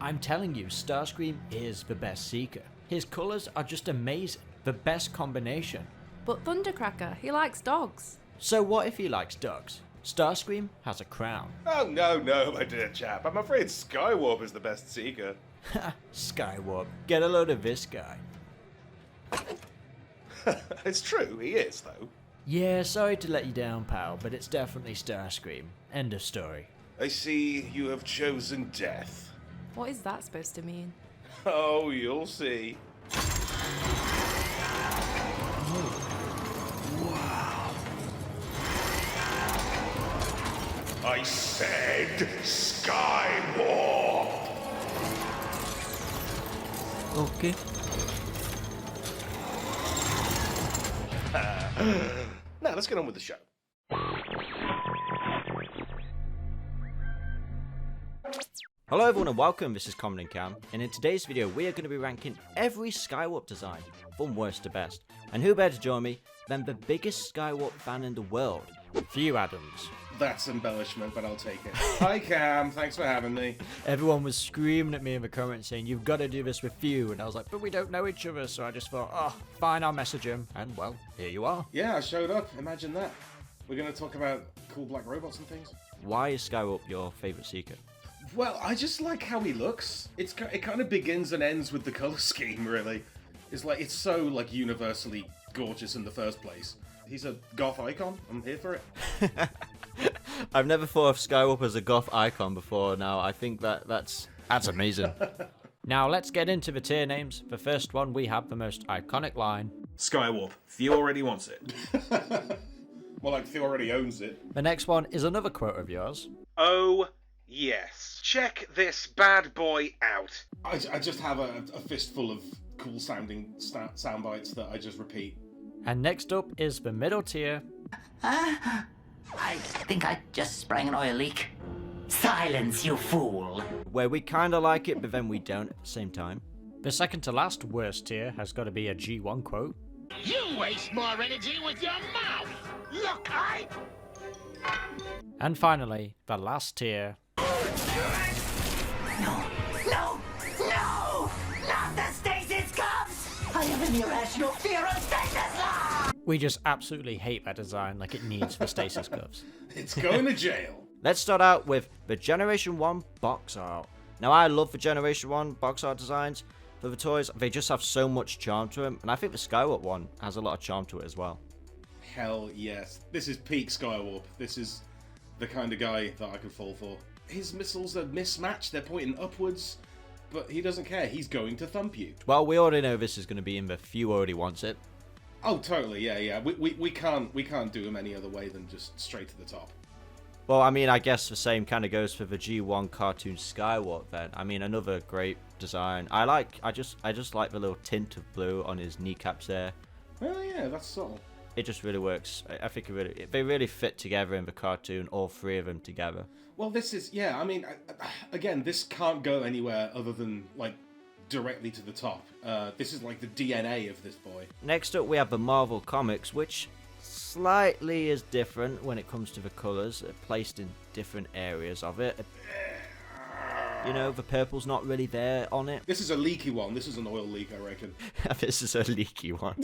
I'm telling you, Starscream is the best Seeker. His colours are just amazing. The best combination. But Thundercracker, he likes dogs. So what if he likes dogs? Starscream has a crown. Oh, no, my dear chap. I'm afraid Skywarp is the best Seeker. Ha, Skywarp. Get a load of this guy. It's true, he is, though. Yeah, sorry to let you down, pal, but it's definitely Starscream. End of story. I see you have chosen death. What is that supposed to mean? Oh, you'll see. Wow. I said Skywarp! Okay. Now, let's get on with the show. Hello everyone and welcome, this is Common and Cam, and in today's video we are going to be ranking every Skywarp design from worst to best. And who better to join me than the biggest Skywarp fan in the world, Thew Adams. That's embellishment, but I'll take it. Hi Cam, thanks for having me. Everyone was screaming at me in the comments saying, you've got to do this with Thew, and I was like, but we don't know each other, so I just thought, oh, fine, I'll message him, and well, here you are. Yeah, I showed up, imagine that. We're going to talk about cool black robots and things. Why is Skywarp your favourite Seeker? Well, I just like how he looks. It kind of begins and ends with the color scheme, really. It's so like universally gorgeous in the first place. He's a goth icon. I'm here for it. I've never thought of Skywarp as a goth icon before. Now I think that's amazing. Now let's get into the tier names. The first one, we have the most iconic line. Skywarp. Thew already wants it. Well, like Thew already owns it. The next one is another quote of yours. Oh, yes. Check this bad boy out. I just have a fistful of cool sounding sound bites that I just repeat. And next up is the middle tier. I think I just sprang an oil leak. Silence, you fool. Where we kind of like it, but then we don't at the same time. The second to last worst tier has got to be a G1 quote. You waste more energy with your mouth. Look, And finally, the last tier. No! Not the stasis cuffs! I have an irrational fear of stasis! We just absolutely hate that design like it needs the stasis cuffs. It's going to jail. Let's start out with the Generation 1 box art. Now I love the Generation 1 box art designs for the toys. They just have so much charm to them, and I think the Skywarp one has a lot of charm to it as well. Hell yes. This is peak Skywarp. This is the kind of guy that I could fall for. His missiles are mismatched, they're pointing upwards, but he doesn't care, he's going to thump you. Well, we already know this is going to be in the Thew already wants it. Oh, totally, yeah. We can't do him any other way than just straight to the top. Well, I mean, I guess the same kind of goes for the G1 cartoon Skywarp then. I mean, another great design. I just like the little tint of blue on his kneecaps there. Well, yeah, that's subtle. It just really works. I think they really fit together in the cartoon, all three of them together. Well, this is, yeah, I mean, again, this can't go anywhere other than, like, directly to the top. This is like the DNA of this boy. Next up, we have the Marvel Comics, which slightly is different when it comes to the colours, placed in different areas of it. You know, the purple's not really there on it. This is a leaky one. This is an oil leak, I reckon. This is a leaky one.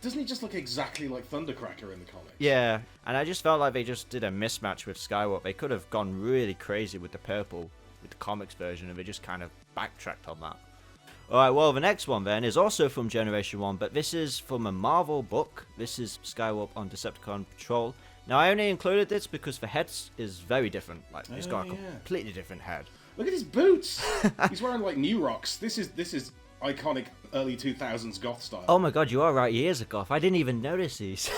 Doesn't he just look exactly like Thundercracker in the comics? Yeah, and I just felt like they just did a mismatch with Skywarp. They could have gone really crazy with the purple, with the comics version, and they just kind of backtracked on that. Alright, well, the next one then is also from Generation 1, but this is from a Marvel book. This is Skywarp on Decepticon Patrol. Now, I only included this because the head is very different. Like, he's got a completely different head. Look at his boots! He's wearing, like, New Rocks. This is iconic early 2000s goth style. Oh my god, you are right, he is a goth. I didn't even notice these.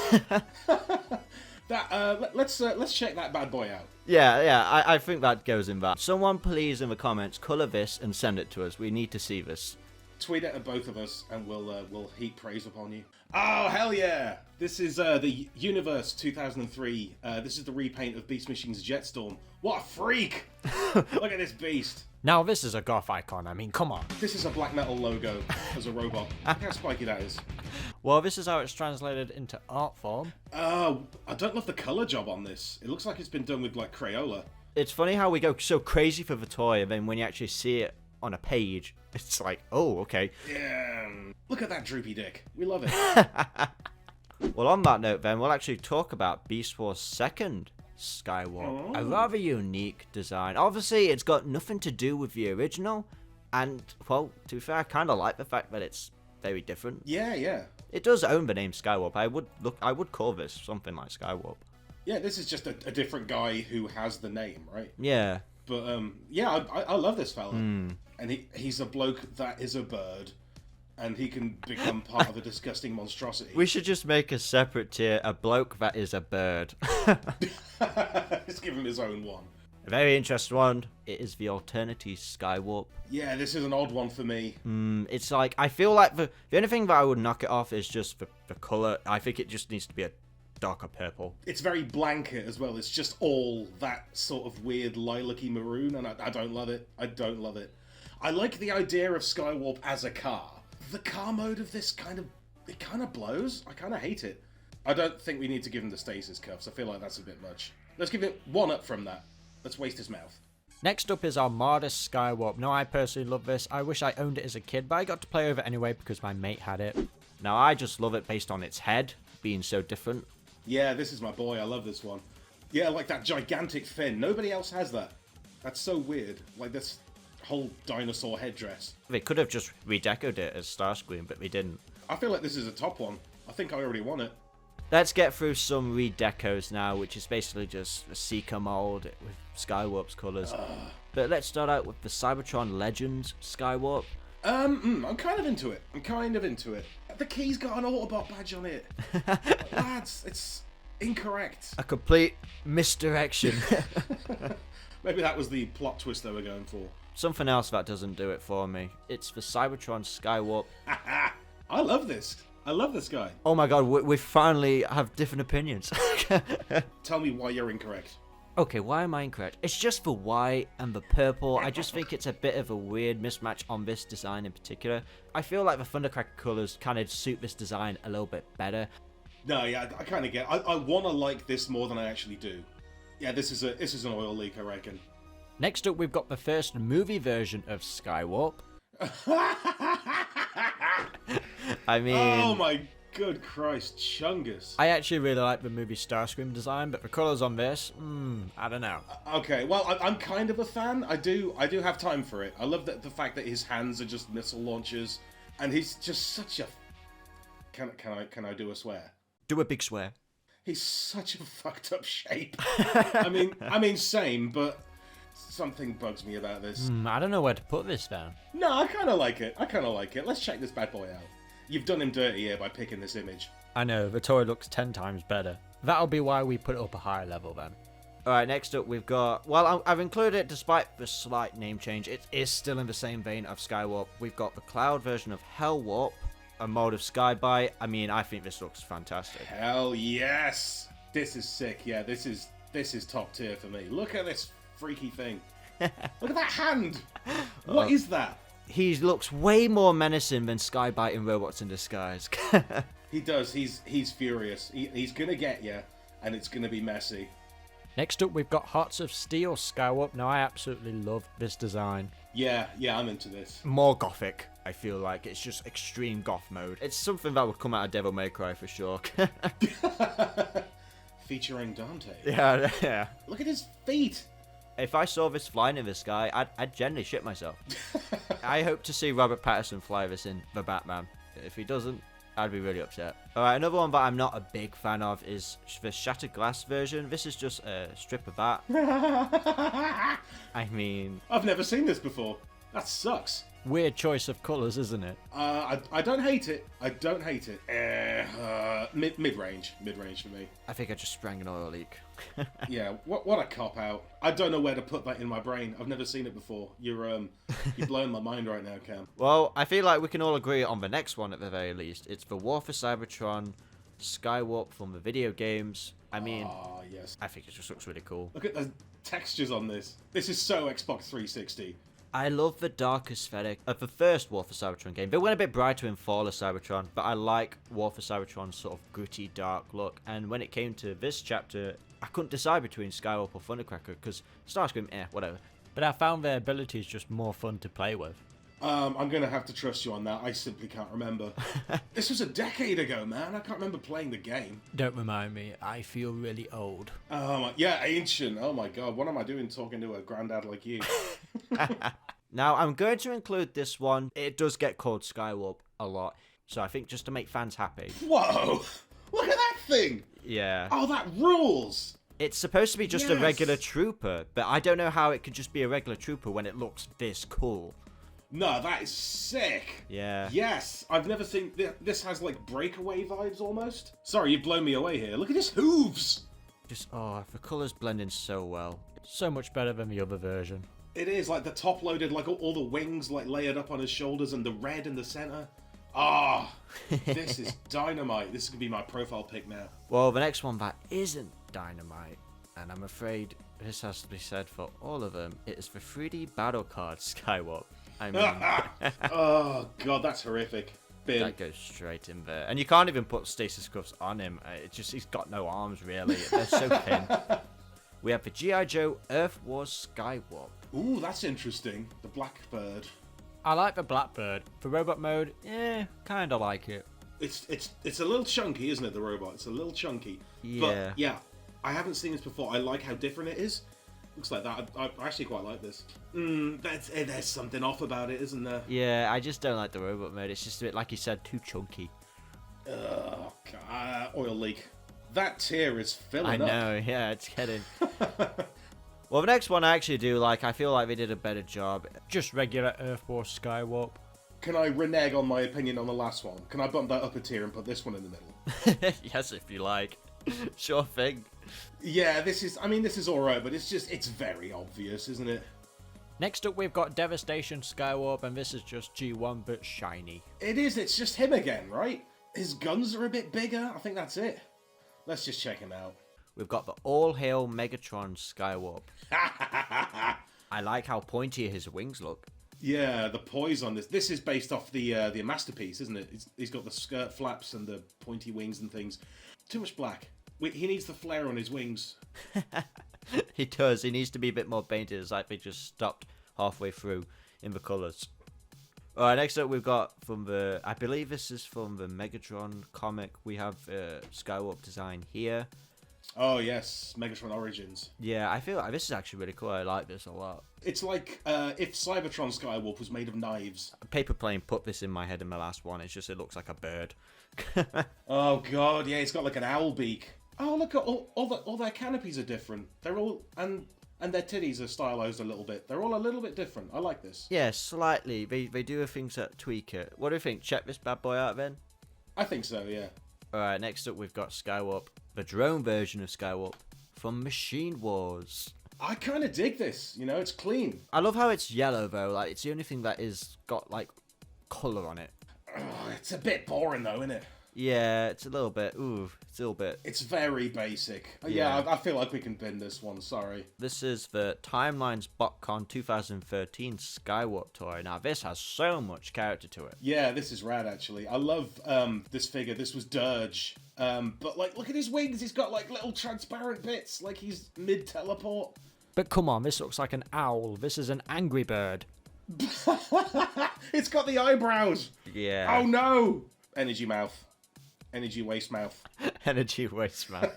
Let's check that bad boy out. Yeah, I think that goes in that. Someone please in the comments colour this and send it to us. We need to see this. Tweet it at both of us and we'll heap praise upon you. Oh, hell yeah! This is the Universe 2003. This is the repaint of Beast Machine's Jetstorm. What a freak! Look at this beast. Now this is a goth icon, I mean, come on. This is a black metal logo as a robot. Look how spiky that is. Well, this is how it's translated into art form. I don't love the colour job on this. It looks like it's been done with, like, Crayola. It's funny how we go so crazy for the toy, and then when you actually see it on a page, it's like, oh, okay. Yeah. Look at that droopy dick. We love it. Well, on that note, then, we'll actually talk about Beast War's second Skywarp. A rather unique design. Obviously, it's got nothing to do with the original, and, well, to be fair, I kind of like the fact that it's very different. Yeah. It does own the name Skywarp. I would call this something like Skywarp. Yeah, this is just a different guy who has the name, right? Yeah. But, yeah, I love this fella. And he's a bloke that is a bird, and he can become part of a disgusting monstrosity. We should just make a separate tier, a bloke that is a bird. Let's give him his own one. A very interesting one. It is the alternative Skywarp. Yeah, this is an odd one for me. It's like, I feel like the only thing that I would knock it off is just the colour. I think it just needs to be a darker purple. It's very blanket as well. It's just all that sort of weird lilac-y maroon, and I don't love it. I don't love it. I like the idea of Skywarp as a car. The car mode of this kind of blows. I kind of hate it. I don't think we need to give him the stasis cuffs. I feel like that's a bit much. Let's give it one up from that. Let's waste his mouth. Next up is Armada Skywarp. Now, I personally love this. I wish I owned it as a kid, but I got to play with it anyway because my mate had it. Now, I just love it based on its head being so different. Yeah, this is my boy. I love this one. Yeah, like that gigantic fin. Nobody else has that. That's so weird. Like this whole dinosaur headdress. They could have just redecorated it as Starscream, but they didn't. I feel like this is a top one. I think I already won it. Let's get through some redecos now, which is basically just a Seeker mold with Skywarp's colours. But let's start out with the Cybertron Legends Skywarp. I'm kind of into it. The key's got an Autobot badge on it. Lads, it's incorrect. A complete misdirection. Maybe that was the plot twist they were going for. Something else that doesn't do it for me. It's the Cybertron Skywarp. I love this. I love this guy. Oh my god, we finally have different opinions. Tell me why you're incorrect. Okay, why am I incorrect? It's just the white and the purple. I just think it's a bit of a weird mismatch on this design in particular. I feel like the Thundercracker colours kind of suit this design a little bit better. No, yeah, I kind of get it. I want to like this more than I actually do. Yeah, this is an oil leak, I reckon. Next up, we've got the first movie version of Skywarp. I mean... Oh my good Christ, Chungus. I actually really like the movie Starscream design, but the colours on this, I don't know. Okay, well, I'm kind of a fan. I do have time for it. I love the fact that his hands are just missile launchers, and he's just such a... Can I do a swear? Do a big swear. He's such a fucked up shape. I mean, same, but something bugs me about this. I don't know where to put this down. No, I kind of like it. Let's check this bad boy out. You've done him dirty here by picking this image. I know, the toy looks 10 times better. That'll be why we put it up a higher level then. Alright, next up we've got... Well, I've included it despite the slight name change. It is still in the same vein of Skywarp. We've got the cloud version of Hellwarp, a mode of Skybite. I mean, I think this looks fantastic. Hell yes! This is sick. Yeah, this is top tier for me. Look at this freaky thing. Look at that hand. What is that? He looks way more menacing than Skybite in Robots in Disguise. He does. He's furious. He's gonna get you, and it's gonna be messy. Next up, we've got Hearts of Steel Skywarp. Now, I absolutely love this design. Yeah, I'm into this. More gothic, I feel like. It's just extreme goth mode. It's something that would come out of Devil May Cry for sure. Featuring Dante. Yeah. Look at his feet. If I saw this flying in the sky, I'd generally shit myself. I hope to see Robert Pattinson fly this in The Batman. If he doesn't, I'd be really upset. Alright, another one that I'm not a big fan of is the Shattered Glass version. This is just a strip of that. I mean... I've never seen this before. That sucks. Weird choice of colours, isn't it? I don't hate it. Mid-range for me. I think I just sprang an oil leak. Yeah, what a cop-out. I don't know where to put that in my brain. I've never seen it before. You're blowing my mind right now, Cam. Well, I feel like we can all agree on the next one at the very least. It's the War for Cybertron Skywarp from the video games. I mean, yes. I think it just looks really cool. Look at the textures on this. This is so Xbox 360. I love the dark aesthetic of the first War for Cybertron game. They went a bit brighter in Fall of Cybertron, but I like War for Cybertron's sort of gritty, dark look. And when it came to this chapter, I couldn't decide between Skywarp or Thundercracker because Starscream, whatever. But I found their abilities just more fun to play with. I'm gonna have to trust you on that. I simply can't remember. This was a decade ago, man. I can't remember playing the game. Don't remind me. I feel really old. Oh my, yeah, ancient. Oh my god, what am I doing talking to a granddad like you? Now, I'm going to include this one. It does get called Skywarp a lot. So I think just to make fans happy. Whoa! Look at that thing! Yeah. Oh, that rules! It's supposed to be just a Yes. regular trooper, but I don't know how it could just be a regular trooper when it looks this cool. No, that is sick! Yeah. Yes! I've never seen... This has, like, breakaway vibes, almost. Sorry, you've blown me away here. Look at his hooves! Just, the colours blend in so well. So much better than the other version. It is, like, the top-loaded, like, all the wings, like, layered up on his shoulders and the red in the center. Ah! This is dynamite. This is going to be my profile pic now. Well, the next one that isn't dynamite, and I'm afraid this has to be said for all of them, it is the 3D battle card Skywarp. I mean, Oh, God, that's horrific. Bin. that goes straight in there. And you can't even put stasis cuffs on him. He's got no arms, really. They're so thin. We have the G.I. Joe Earth Wars Skywarp. Ooh, that's interesting. The Blackbird. I like the Blackbird. For robot mode, kind of like it. It's a little chunky, isn't it, the robot? It's a little chunky. Yeah. But, yeah, I haven't seen this before. I like how different it is. Looks like that. I actually quite like this. There's something off about it, isn't there? Yeah, I just don't like the robot mode. It's just a bit, like you said, too chunky. Oh, God. Oil leak. That tier is filling up. I know, yeah, it's getting... Well, the next one I actually do like. I feel like they did a better job. Just regular Earth Wars Skywarp. Can I renege on my opinion on the last one? Can I bump that up a tier and put this one in the middle? Yes, if you like. Sure thing. Yeah, this is alright, but it's very obvious, isn't it? Next up, we've got Devastation Skywarp, and this is just G1 but shiny. It is, it's just him again, right? His guns are a bit bigger, I think that's it. Let's just check him out. We've got the All Hail Megatron Skywarp. I like how pointy his wings look. Yeah, the poise on this. This is based off the masterpiece, isn't it? He's got the skirt flaps and the pointy wings and things. Too much black. He needs the flare on his wings. He does. He needs to be a bit more painted. It's like they just stopped halfway through in the colours. Alright, next up we've got from the... I believe this is from the Megatron comic. We have Skywarp design here. Oh, yes. Megatron Origins. Yeah, I feel like this is actually really cool. I like this a lot. It's like if Cybertron Skywarp was made of knives. Paper Plane put this in my head in my last one. It's just, it looks like a bird. Oh, God, yeah, it's got like an owl beak. Oh, look at all their canopies are different. They're all... And their titties are stylized a little bit. They're all a little bit different. I like this. Yeah, slightly. They do things that tweak it. What do you think? Check this bad boy out then? I think so, yeah. Alright, next up we've got Skywarp. The drone version of Skywarp from Machine Wars. I kind of dig this. You know, it's clean. I love how it's yellow though. Like, it's the only thing that is got like colour on it. Oh, it's a bit boring though, isn't it? Yeah, it's a little bit. It's a little bit. It's very basic. Yeah. Yeah, I feel like we can bin this one. Sorry. This is the Timelines BotCon 2013 Skywarp toy. Now, this has so much character to it. Yeah, this is rad actually. I love this figure. This was Dirge. But like, look at his wings. He's got like little transparent bits, like he's mid teleport. But come on, this looks like an owl. This is an angry bird. It's got the eyebrows. Yeah. Oh no! Energy mouth. Energy waste mouth. Energy waste, man.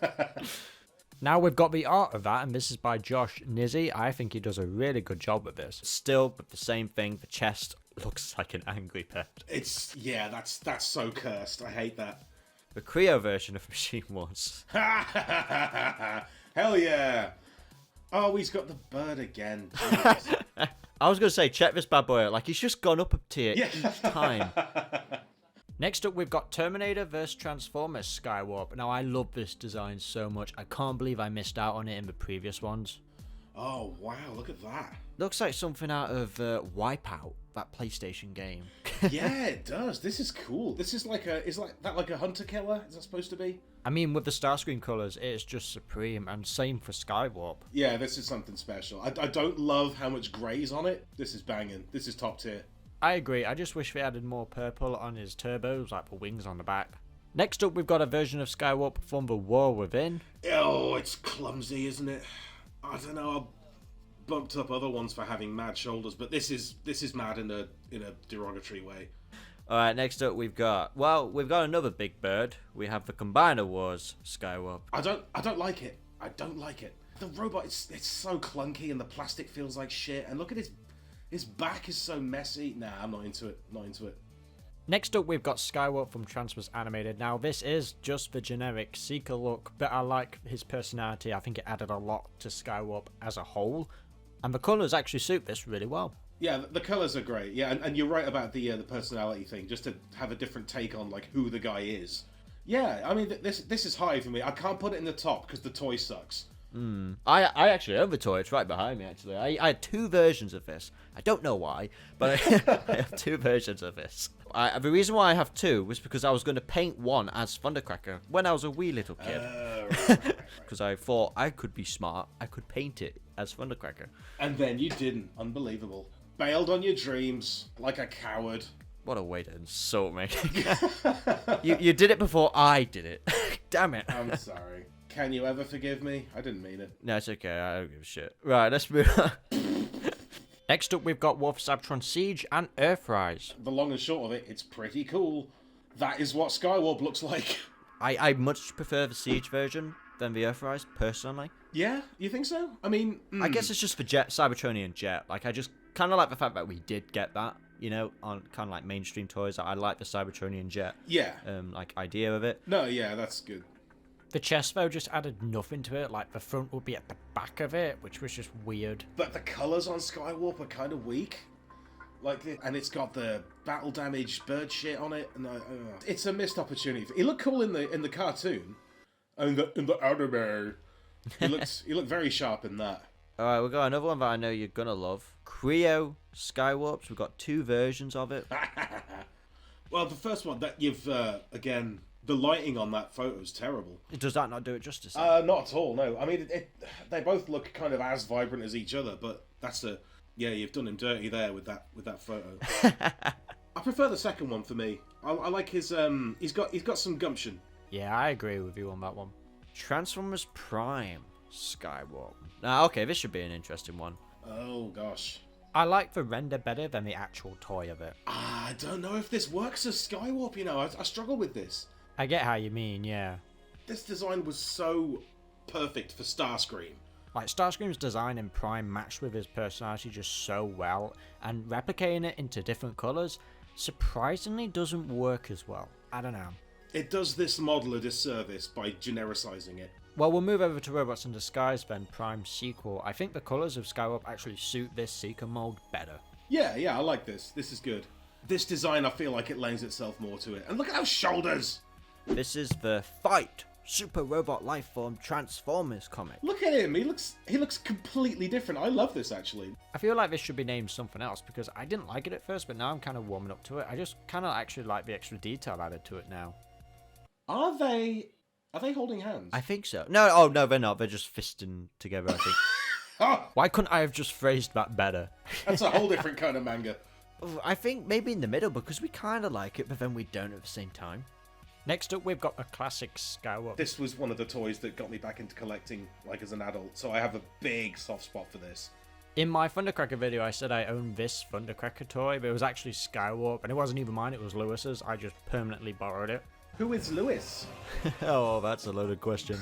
Now we've got the art of that, and this is by Josh Nizzi. I think he does a really good job with this. Still, but the same thing. The chest looks like an angry bird. That's so cursed. I hate that. The Creo version of Machine Wars. Hell yeah! Oh, he's got the bird again. I was going to say, check this bad boy out. Like, he's just gone up a tier Yeah. each time. Next up, we've got Terminator vs. Transformers Skywarp. Now, I love this design so much. I can't believe I missed out on it in the previous ones. Oh wow! Look at that. Looks like something out of Wipeout, that PlayStation game. Yeah, it does. This is cool. This is like a hunter killer? Is that supposed to be? I mean, with the Starscream colours, it's just supreme, and same for Skywarp. Yeah, this is something special. I don't love how much grey's on it. This is banging. This is top tier. I agree. I just wish they added more purple on his turbos, like the wings on the back. Next up, we've got a version of Skywarp from the War Within. Oh, it's clumsy, isn't it? I don't know. I bumped up other ones for having mad shoulders, but this is mad in a derogatory way. All right, next up we've got another big bird. We have the Combiner Wars Skywarp. I don't like it. I don't like it. The robot, it's so clunky and the plastic feels like shit. And look at his back is so messy. Nah, I'm not into it. Not into it. Next up, we've got Skywarp from Transformers Animated. Now, this is just the generic Seeker look, but I like his personality. I think it added a lot to Skywarp as a whole, and the colours actually suit this really well. Yeah, the colours are great. Yeah, and you're right about the personality thing, just to have a different take on like who the guy is. Yeah, I mean this is high for me. I can't put it in the top because the toy sucks. I actually own the toy. It's right behind me, actually. I had 2 versions of this. I don't know why, but I have 2 versions of this. The reason why I have 2 was because I was going to paint one as Thundercracker when I was a wee little kid. Because I thought I could be smart. I could paint it as Thundercracker. And then you didn't. Unbelievable. Bailed on your dreams like a coward. What a way to insult me. you did it before I did it. Damn it. I'm sorry. Can you ever forgive me? I didn't mean it. No, it's okay. I don't give a shit. Right, let's move on. Next up, we've got War for Cybertron Siege and Earthrise. The long and short of it, it's pretty cool. That is what Skywarp looks like. I much prefer the Siege version than the Earthrise, personally. Yeah? You think so? I mean... I guess it's just the Cybertronian jet. Like, I just kind of like the fact that we did get that, you know, on kind of like mainstream toys. I like the Cybertronian jet. Yeah. Like, idea of it. No, yeah, that's good. The chest, though, just added nothing to it. Like, the front would be at the back of it, which was just weird. But the colours on Skywarp are kind of weak. And it's got the battle damage bird shit on it. And it's a missed opportunity. He looked cool in the cartoon. In the anime. He looked very sharp in that. Alright, we've got another one that I know you're gonna love. Creo Skywarps. We've got 2 versions of it. Well, the first one, that you've, again... The lighting on that photo is terrible. Does that not do it justice? Not at all, no. I mean, they both look kind of as vibrant as each other, but you've done him dirty there with that photo. I prefer the second one for me. I like his, he's got some gumption. Yeah, I agree with you on that one. Transformers Prime Skywarp. Now, okay, this should be an interesting one. Oh, gosh. I like the render better than the actual toy of it. I don't know if this works as Skywarp, you know. I struggle with this. I get how you mean, yeah. This design was so perfect for Starscream. Like, Starscream's design in Prime matched with his personality just so well, and replicating it into different colours surprisingly doesn't work as well. I don't know. It does this model a disservice by genericizing it. Well, we'll move over to Robots in Disguise then, Prime sequel. I think the colours of Skywarp actually suit this Seeker mold better. Yeah, I like this. This is good. This design, I feel like it lends itself more to it. And look at those shoulders! This is the Fight Super Robot Lifeform Transformers comic. Look at him. He looks completely different. I love this, actually. I feel like this should be named something else because I didn't like it at first, but now I'm kind of warming up to it. I just kind of actually like the extra detail added to it now. Are they holding hands? I think so. No, they're not. They're just fisting together, I think. Oh, Why couldn't I have just phrased that better? that's a whole different kind of manga. I think maybe in the middle because we kind of like it, but then we don't at the same time. Next up, we've got a classic Skywarp. This was one of the toys that got me back into collecting, like, as an adult, so I have a big soft spot for this. In my Thundercracker video, I said I owned this Thundercracker toy, but it was actually Skywarp, and it wasn't even mine, it was Lewis's. I just permanently borrowed it. Who is Lewis? Oh, that's a loaded question.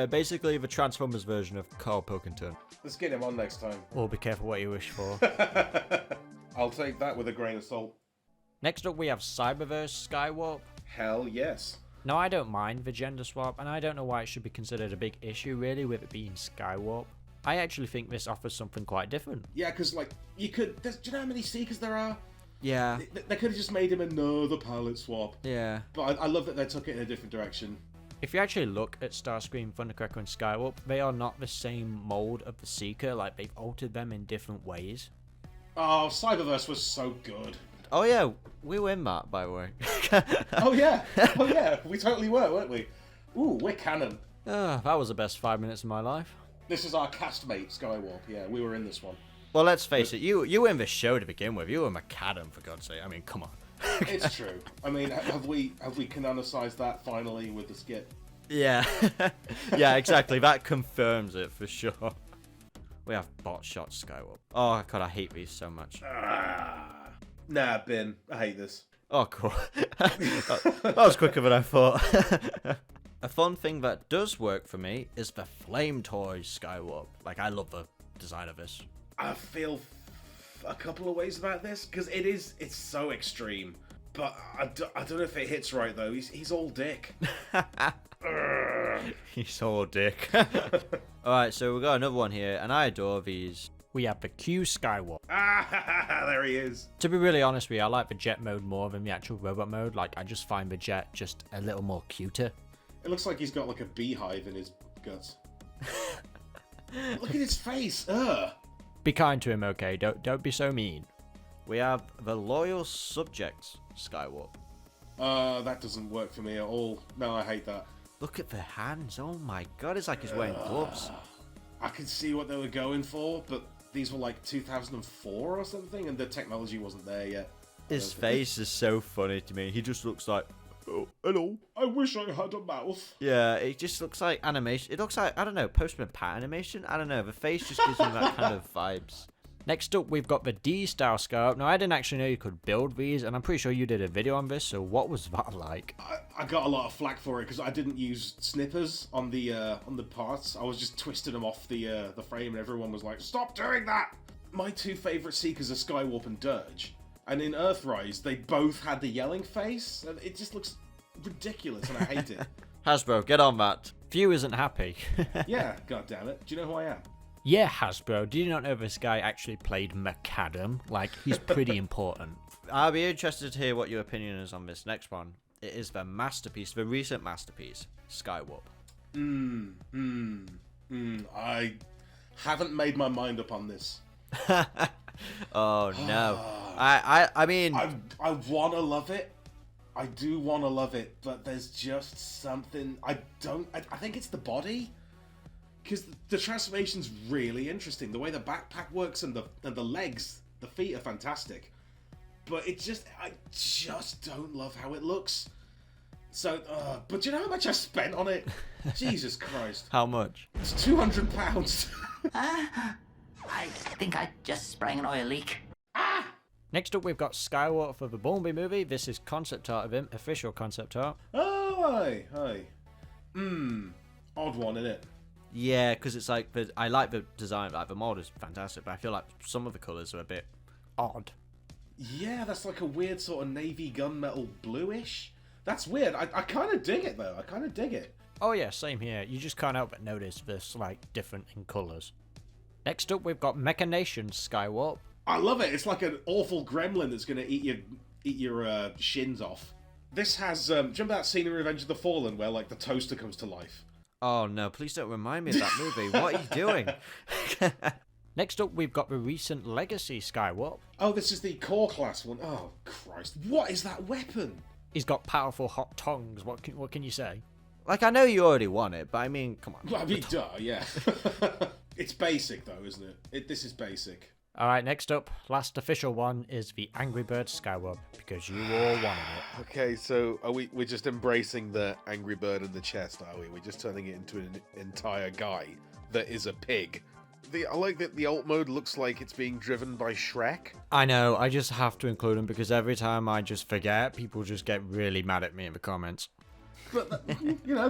Basically, the Transformers version of Carl Pilkington. Let's get him on next time. Well, be careful what you wish for. I'll take that with a grain of salt. Next up, we have Cyberverse Skywarp. Hell yes. Now, I don't mind the gender swap, and I don't know why it should be considered a big issue, really, with it being Skywarp. I actually think this offers something quite different. Yeah, because, like, do you know how many Seekers there are? Yeah. They could have just made him another palette swap. Yeah. But I love that they took it in a different direction. If you actually look at Starscream, Thundercracker, and Skywarp, they are not the same mold of the Seeker, like, they've altered them in different ways. Oh, Cyberverse was so good. Oh yeah, we were in that, by the way. Oh yeah, we totally were, weren't we? Ooh, we're canon. That was the best 5 minutes of my life. This is our castmate, Skywarp. Yeah, we were in this one. Well, let's face it, you were in the show to begin with. You were McAdam, for God's sake. I mean, come on. It's true. I mean, have we canonicized that finally with the skit? Yeah. Yeah, exactly. That confirms it for sure. We have bot shot Skywarp. Oh god, I hate these so much. Nah, bin. I hate this. Oh, cool. That was quicker than I thought. A fun thing that does work for me is the Flame Toys Skywarp. Like, I love the design of this. I feel a couple of ways about this because it's so extreme. But I don't know if it hits right though. He's all dick. He's all dick. Alright, so we got another one here, and I adore these. We have the Q Skywarp. There he is. To be really honest with you, I like the jet mode more than the actual robot mode. Like, I just find the jet just a little more cuter. It looks like he's got like a beehive in his guts. Look at his face. Ugh. Be kind to him, okay? Don't be so mean. We have the Loyal Subjects Skywarp. That doesn't work for me at all. No, I hate that. Look at the hands. Oh my god, it's like he's wearing gloves. I could see what they were going for, but these were like 2004 or something, and the technology wasn't there yet. His face is so funny to me. He just looks like, oh, hello. I wish I had a mouth. Yeah, it just looks like animation. It looks like, I don't know, Postman Pat animation? I don't know. The face just gives me that kind of vibes. Next up, we've got the D-Style Scarp. Now, I didn't actually know you could build these, and I'm pretty sure you did a video on this, so what was that like? I got a lot of flack for it because I didn't use snippers on the parts. I was just twisting them off the frame, and everyone was like, "Stop doing that!" My two favorite Seekers are Skywarp and Dirge, and in Earthrise, they both had the yelling face, and it just looks ridiculous, and I hate it. Hasbro, get on that. Few isn't happy. Yeah, god damn it. Do you know who I am? Yeah, Hasbro, do you not know this guy actually played Macadam? Like, he's pretty important. I'll be interested to hear what your opinion is on this next one. It is the masterpiece, the recent masterpiece, Skywarp. I haven't made my mind up on this. Oh no. I mean, I want to love it. I do want to love it, but there's just something I think it's the body. Because the transformation's really interesting. The way the backpack works and the legs, the feet are fantastic. But I just don't love how it looks. So, but do you know how much I spent on it? Jesus Christ. how much? It's £200. I think I just sprang an oil leak. Next up, we've got Skywarp for the Bumblebee movie. This is concept art of him, official concept art. Oh, hi. Odd one, innit? Yeah, because it's like, I like the design, like the mod is fantastic, but I feel like some of the colours are a bit Odd. Yeah, that's like a weird sort of navy gunmetal bluish. That's weird. I kind of dig it, though. I kind of dig it. Oh yeah, same here. You just can't help but notice this, like, different in colours. Next up, we've got Mechanation Skywarp. I love it. It's like an awful gremlin that's going to eat your shins off. This has, do you remember that scene in Revenge of the Fallen where, like, the toaster comes to life? Oh no, please don't remind me of that movie. What are you doing? Next up, we've got the recent Legacy Skywarp. Oh, this is the core class one. Oh, Christ. What is that weapon? He's got powerful hot tongues. What can you say? Like, I know you already want it, but I mean, come on. Well, I mean, duh, yeah. It's basic, though, isn't it? This is basic. Alright, next up, last official one is the Angry Bird Skywarp, because you all wanted it. Okay, so we're just embracing the Angry Bird in the chest, are we? We're just turning it into an entire guy that is a pig. I like that the alt mode looks like it's being driven by Shrek. I know, I just have to include them because every time I just forget, people just get really mad at me in the comments. But,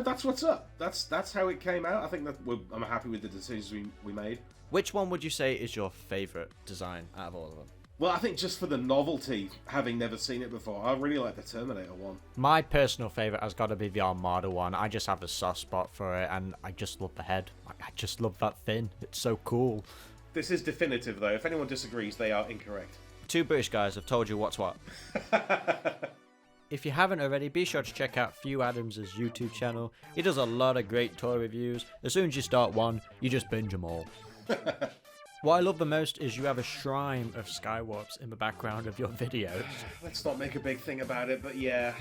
that's what's up. That's how it came out. I think that I'm happy with the decisions we made. Which one would you say is your favourite design out of all of them? Well, I think just for the novelty, having never seen it before, I really like the Terminator one. My personal favourite has got to be the Armada one. I just have a soft spot for it, and I just love the head. I just love that fin. It's so cool. This is definitive, though. If anyone disagrees, they are incorrect. Two British guys have told you what's what. If you haven't already, be sure to check out Thew Adams' YouTube channel. He does a lot of great toy reviews. As soon as you start one, you just binge them all. What I love the most is you have a shrine of Skywarps in the background of your videos. Let's not make a big thing about it, but yeah.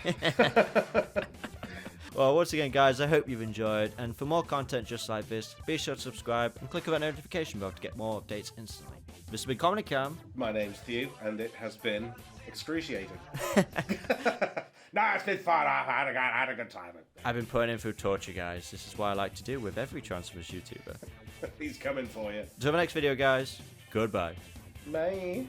Well, once again, guys, I hope you've enjoyed. And for more content just like this, be sure to subscribe and click on that notification bell to get more updates instantly. This has been Comedy Cam. My name's Thew, and it has been excruciating. No, it's been fun. I had a good time. I've been putting in through torture, guys. This is what I like to do with every Transformers YouTuber. He's coming for you. Until the next video, guys. Goodbye. Bye.